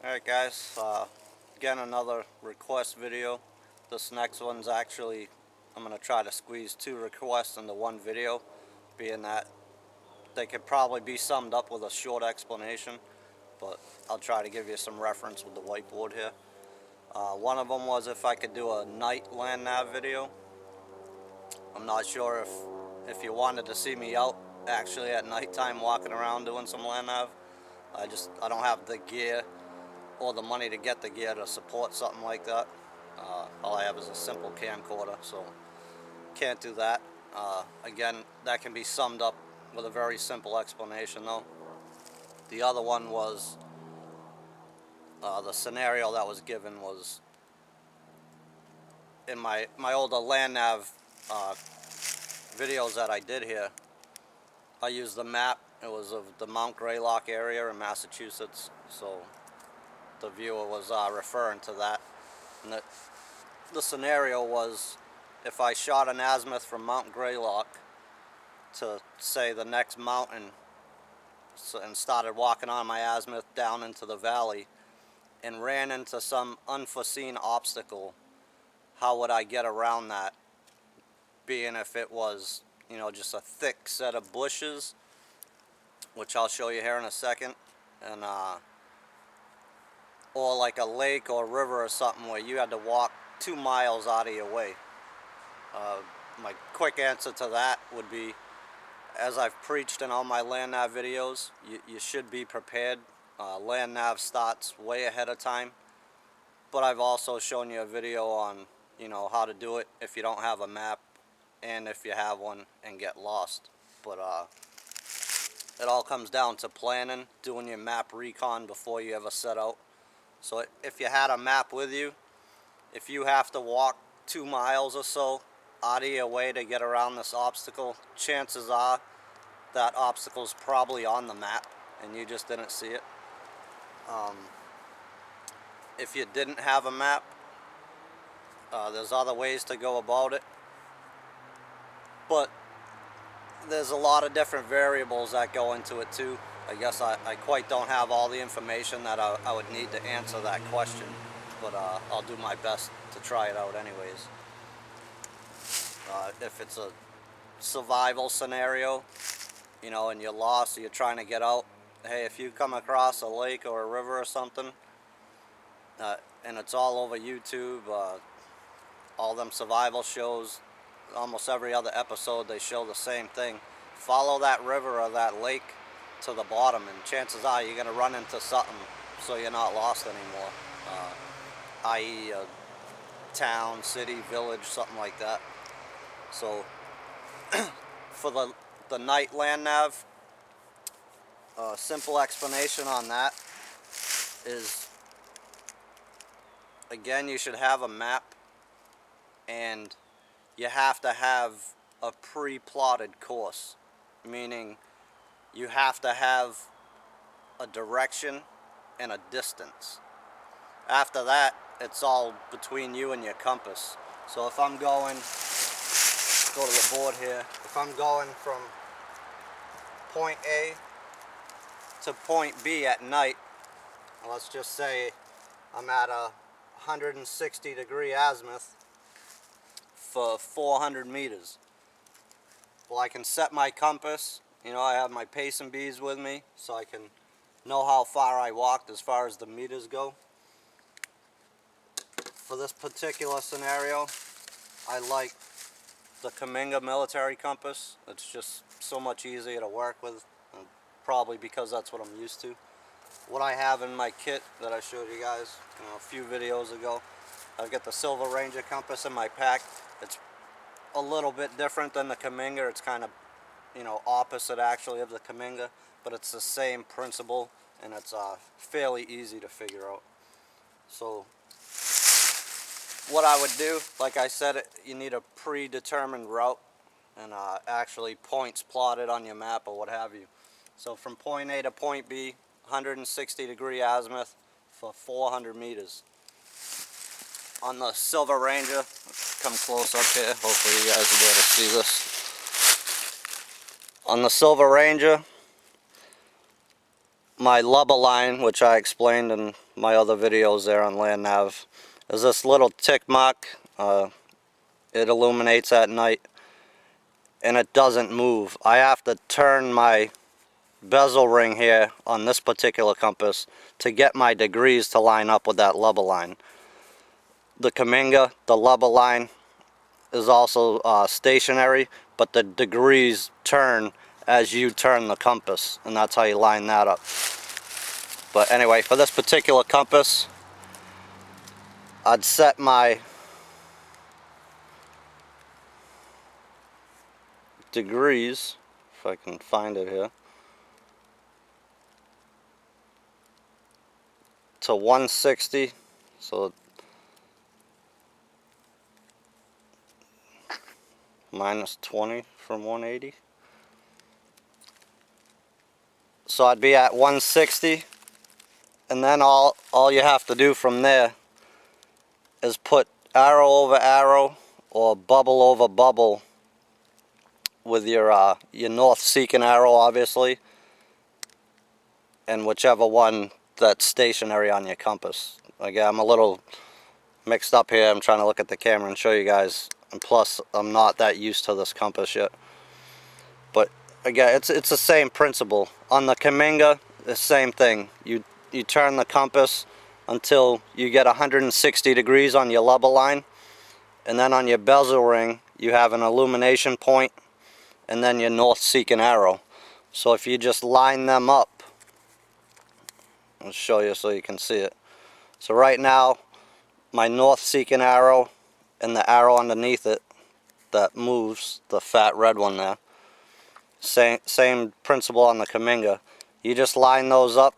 Alright guys, again another request video. This next one's actually, I'm going to try to squeeze 2 requests into one video, being that they could probably be summed up with a short explanation, but I'll try to give you some reference with the whiteboard here. One of them was if I could do a night land nav video. I'm not sure if you wanted to see me out actually at nighttime walking around doing some land nav. I don't have the gear or the money to get the gear to support something like that. All I have is a simple camcorder, so can't do that. Again, that can be summed up with a very simple explanation though. The other one was, the scenario that was given was in my older land nav videos that I did here. I used the map. It was of the Mount Greylock area in Massachusetts, so the viewer was referring to that. And the scenario was if I shot an azimuth from Mount Greylock to, say, the next mountain, and started walking on my azimuth down into the valley and ran into some unforeseen obstacle, how would I get around that? Being if it was, just a thick set of bushes, which I'll show you here in a second, and or like a lake or river or something where you had to walk 2 miles out of your way. My quick answer to that would be, as I've preached in all my land nav videos, you should be prepared. Land nav starts way ahead of time, but I've also shown you a video on how to do it if you don't have a map and if you have one and get lost. But it all comes down to planning, doing your map recon before you ever set out. So if you had a map with you, if you have to walk 2 miles or so out of your way to get around this obstacle, chances are that obstacle's probably on the map and you just didn't see it. If you didn't have a map, there's other ways to go about it, but there's a lot of different variables that go into it too. I guess I quite don't have all the information that I would need to answer that question, but I'll do my best to try it out anyways. If it's a survival scenario, and you're lost, or you're trying to get out, hey, if you come across a lake or a river or something, and it's all over YouTube, all them survival shows, almost every other episode they show the same thing. Follow that river or that lake to the bottom, and chances are you're going to run into something, so you're not lost anymore, i.e. a town, city, village, something like that. So for the night land nav, a simple explanation on that is, again, you should have a map, and you have to have a pre-plotted course, meaning you have to have a direction and a distance. After that, it's all between you and your compass. So if I'm going, go to the board here, if I'm going from point A to point B at night, let's just say I'm at a 160-degree azimuth for 400 meters. Well, I can set my compass. I have my pacing beads with me, so I can know how far I walked as far as the meters go. For this particular scenario, I like the Kaminga military compass. It's just so much easier to work with, and probably because that's what I'm used to. What I have in my kit that I showed you guys a few videos ago, I've got the Silver Ranger compass in my pack. It's a little bit different than the Kaminga. It's kind of opposite actually of the Kaminga, but it's the same principle, and it's fairly easy to figure out. So what I would do, like I said, you need a predetermined route and actually points plotted on your map or what have you. So from point A to point B, 160-degree azimuth for 400 meters. On the Silver Ranger, let's come close up here, hopefully you guys will be able to see this. On the Silver Ranger, my lubber line, which I explained in my other videos there on Land Nav, is this little tick mark. It illuminates at night and it doesn't move. I have to turn my bezel ring here on this particular compass to get my degrees to line up with that lubber line. The Kaminga, the lubber line, is also stationary, but the degrees turn as you turn the compass, and that's how you line that up. But anyway, for this particular compass, I'd set my degrees, if I can find it here, to 160, so minus 20 from 180. So I'd be at 160, and then all you have to do from there is put arrow over arrow or bubble over bubble with your north seeking arrow, obviously, and whichever one that's stationary on your compass. Again, I'm a little mixed up here. I'm trying to look at the camera and show you guys, and plus I'm not that used to this compass yet. But again, it's the same principle. On the Kaminga, the same thing. You turn the compass until you get 160 degrees on your lubber line, and then on your bezel ring you have an illumination point and then your north seeking arrow. So if you just line them up, I'll show you so you can see it. So right now my north seeking arrow and the arrow underneath it that moves, the fat red one there, same principle on the Kaminga. You just line those up,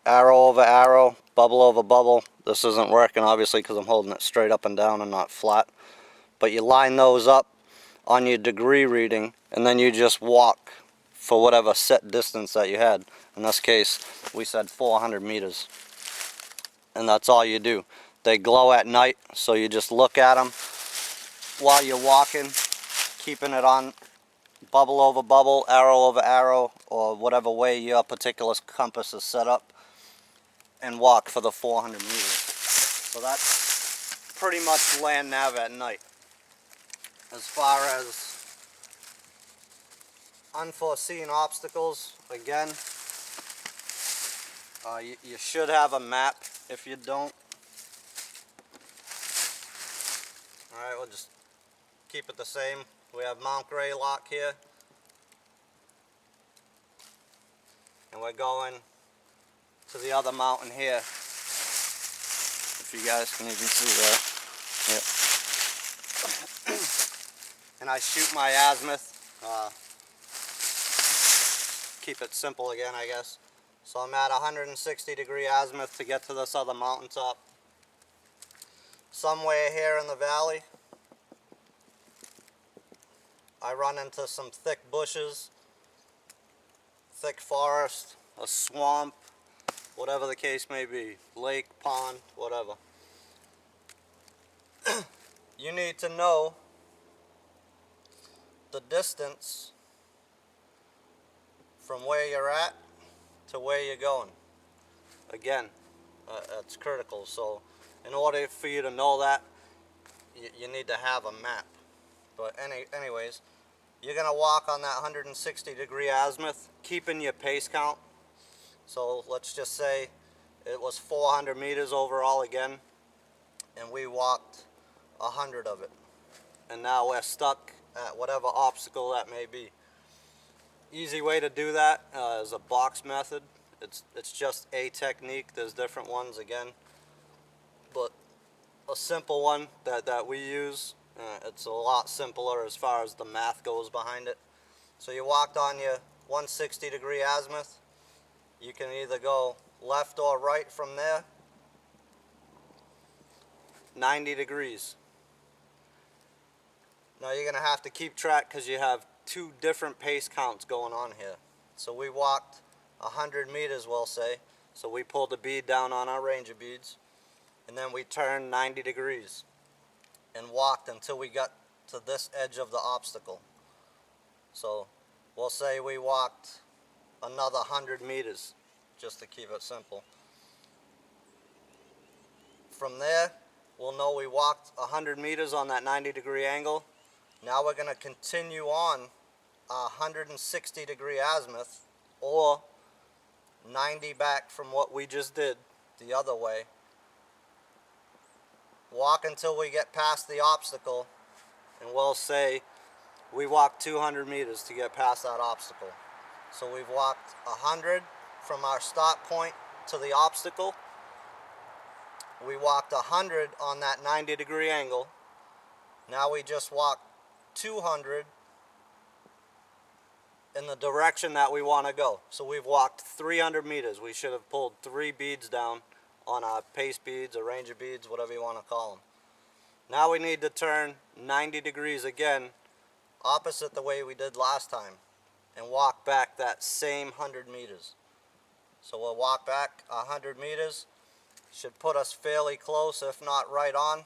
arrow over arrow, bubble over bubble. This isn't working obviously because I'm holding it straight up and down and not flat. But you line those up on your degree reading, and then you just walk for whatever set distance that you had. In this case, we said 400 meters. And that's all you do. They glow at night, so you just look at them while you're walking, keeping it on bubble over bubble, arrow over arrow, or whatever way your particular compass is set up, and walk for the 400 meters. So that's pretty much Land Nav at night. As far as unforeseen obstacles, again, you should have a map. If you don't, alright, we'll just keep it the same. We have Mount Greylock here, and we're going to the other mountain here, if you guys can even see that. Yep. And I shoot my azimuth, keep it simple again, I guess. So I'm at 160 degree azimuth to get to this other mountaintop. Somewhere here in the valley, I run into some thick bushes, thick forest, a swamp, whatever the case may be, lake, pond, whatever. You need to know the distance from where you're at to where you're going. Again, that's critical. So in order for you to know that, you need to have a map. But anyways, you're going to walk on that 160 degree azimuth, keeping your pace count. So let's just say it was 400 meters overall again, and we walked 100 of it. And now we're stuck at whatever obstacle that may be. Easy way to do that is a box method. It's just a technique. There's different ones again, but a simple one that we use, it's a lot simpler as far as the math goes behind it. So you walked on your 160 degree azimuth. You can either go left or right from there. 90 degrees. Now you're going to have to keep track because you have two different pace counts going on here. So we walked 100 meters, we'll say. So we pulled a bead down on our ranger beads, and then we turned 90 degrees and walked until we got to this edge of the obstacle. So we'll say we walked another 100 meters. just to keep it simple. From there, we'll know we walked 100 meters on that 90-degree angle. Now we're going to continue on 160-degree azimuth, or 90 back from what we just did the other way. Walk until we get past the obstacle, and we'll say we walked 200 meters to get past that obstacle. So we've walked 100 from our start point to the obstacle. We walked 100 on that 90-degree angle. Now we just walked 200 in the direction that we want to go. So we've walked 300 meters. We should have pulled 3 beads down on our pace beads or ranger beads, whatever you want to call them. Now we need to turn 90 degrees again, opposite the way we did last time, and walk back that same 100 meters. So we'll walk back 100 meters. Should put us fairly close, if not right on,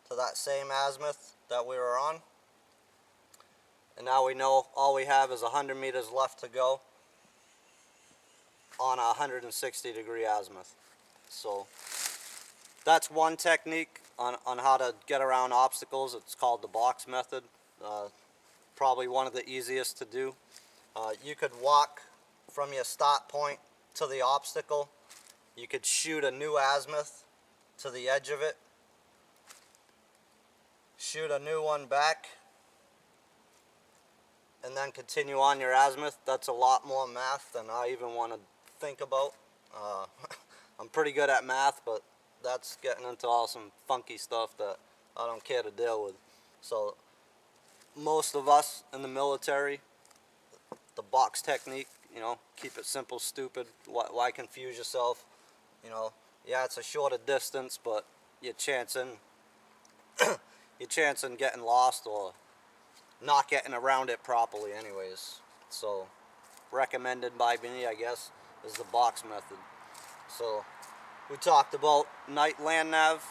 to that same azimuth that we were on. And now we know all we have is 100 meters left to go on a 160-degree azimuth. So that's one technique on how to get around obstacles. It's called the box method. Probably one of the easiest to do. You could walk from your start point to the obstacle. You could shoot a new azimuth to the edge of it. Shoot a new one back. And then continue on your azimuth. That's a lot more math than I even want to think about. I'm pretty good at math, but that's getting into all some funky stuff that I don't care to deal with. So most of us in the military, the box technique, you know, keep it simple, stupid. Why confuse yourself? You know, yeah, it's a shorter distance, but you're chancing getting lost or not getting around it properly anyways. So recommended by me, I guess, is the box method. So we talked about night land nav,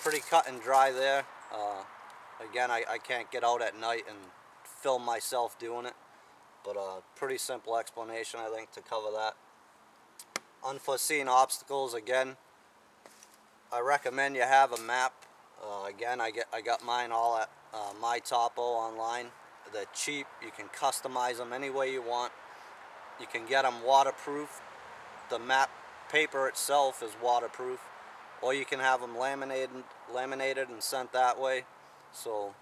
pretty cut and dry there. Again, I can't get out at night and film myself doing it, but pretty simple explanation, I think, to cover that. Unforeseen obstacles, again, I recommend you have a map. Again, I got mine all at My Topo online. They're cheap. You can customize them any way you want. You can get them waterproof. The map paper itself is waterproof, or you can have them laminated and sent that way. So,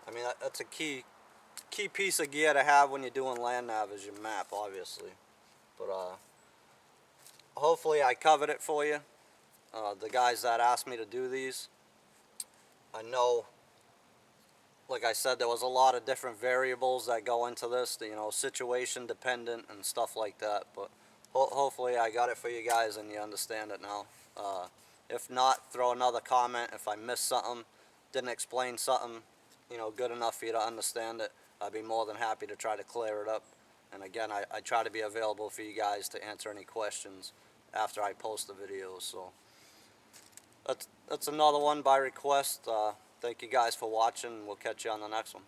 I mean, that's a key piece of gear to have when you're doing land nav is your map, obviously. But hopefully I covered it for you. The guys that asked me to do these, I know, like I said, there was a lot of different variables that go into this, you know, situation dependent and stuff like that, but hopefully I got it for you guys and you understand it now. If not, throw another comment. If I missed something, didn't explain something, you know, good enough for you to understand it, I'd be more than happy to try to clear it up. And again, I try to be available for you guys to answer any questions after I post the videos. So that's another one by request. Thank you guys for watching. We'll catch you on the next one.